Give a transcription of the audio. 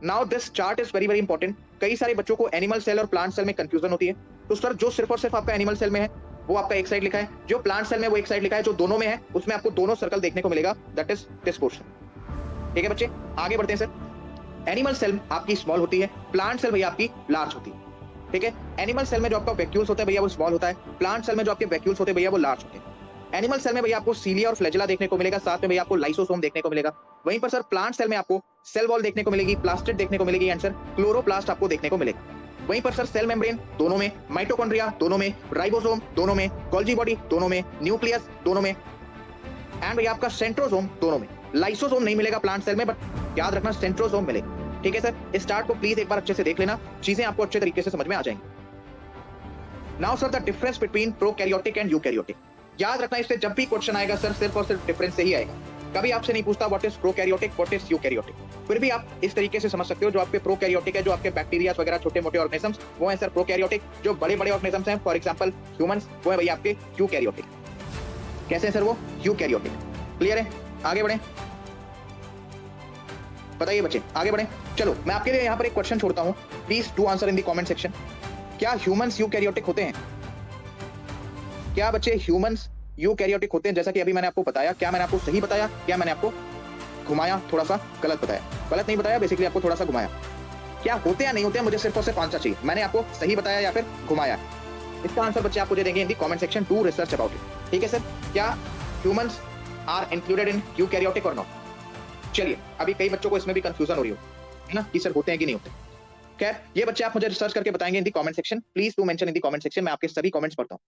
Now this chart is very very important. कई सारे बच्चों को एनिमल सेल और प्लांट सेल में कंफ्यूजन होती है। तो सर जो सिर्फ और सिर्फ आपका एनिमल सेल में है वो आपका एक साइड लिखा है, जो प्लांट सेल में वो एक साइड लिखा है, जो दोनों में है उसमें आपको दोनों सर्कल देखने को मिलेगा, दैट इज दिस पोर्शन। ठीक है बच्चे, आगे बढ़ते हैं सर। एनिमल सेल आपकी स्मॉल होती है, प्लांट सेल भैया आपकी लार्ज होती है। ठीक है, एनिमल सेल में जो आपका वैक्यूल्स होता है भैया वो स्मॉल होता है, प्लांट सेल में जो आपके वैक्यूल्स होते हैं भैया वो लार्ज होते हैं। एनिमल सेल में भैया आपको सीलिया और फ्लैजेला देखने को मिलेगा, साथ में भैया आपको लाइसोसोम देखने को मिलेगा। वहीं पर सर प्लांट सेल में आपको सेल वॉल देखने को मिलेगी, प्लास्टिड देखने को मिलेगी एंड सर क्लोरोप्लास्ट आपको देखने को मिलेगा। वहीं पर सर सेल मेम्ब्रेन दोनों में, माइटोकॉन्ड्रिया दोनों में, राइबोसोम दोनों में, गोल्जी बॉडी दोनों में, न्यूक्लियस दोनों में एंड भैया आपका सेंट्रोसोम दोनों में। लाइसोसोम नहीं मिलेगा प्लांट सेल में, बट याद रखना सेंट्रोसोम मिलेगा। ठीक है सर, इस चार्ट को प्लीज एक बार अच्छे से देख लेना, चीजें आपको अच्छे तरीके से समझ में आ जाएंगी। Now sir the difference between prokaryotic and eukaryotic. याद रखना, इससे जब भी क्वेश्चन आएगा सर सिर्फ और सिर्फ डिफरेंस से ही आएगा। कभी आपसे नहीं पूछता what is prokaryotic, what is eukaryotic. फिर भी आप इस तरीके से समझ सकते हो, जो आपके प्रोकैरियोटिक है, जो आपके बैक्टीरिया वगैरह छोटे मोटे ऑर्गेनिजम्स वो है सर प्रोकैरियोटिक। जो बड़े बड़े ऑर्गेनिजम्स हैं फॉर एग्जांपल ह्यूमंस, वो है भैया आपके यूकैरियोटिक। कैसे है सर वो यूकैरियोटिक। क्लियर है, आगे बढ़े, बताइए बच्चे आगे बढ़े। चलो मैं आपके लिए यहाँ पर एक क्वेश्चन छोड़ता हूँ, please do answer in the comment section. क्या ह्यूमंस यूकैरियोटिक होते हैं? क्या बच्चे ह्यूमंस यूकैरियोटिक होते हैं? जैसा कि अभी मैंने आपको बताया, क्या मैंने आपको सही बताया, क्या मैंने आपको घुमाया, थोड़ा सा गलत बताया? गलत नहीं बताया, बेसिकली आपको थोड़ा सा घुमाया। क्या होते हैं नहीं होते हैं, मुझे सिर्फ और सिर्फ आंसर चाहिए। मैंने आपको सही बताया या फिर घुमाया? इसका आंसर बच्चे आपको दे देंगे in the comment section, to research about it. ठीक है सर, क्या humans are included in eukaryotic और नॉट? चलिए, अभी कई बच्चों को इसमें भी कंफ्यूजन हो रही हो है ना, कि सर होते हैं कि नहीं होते। खैर, ये बच्चे आप मुझे रिसर्च करके बताएंगे in the comment section. Please do mention in the comment section, मैं आपके सभी कमेंट्स पढ़ता हूं।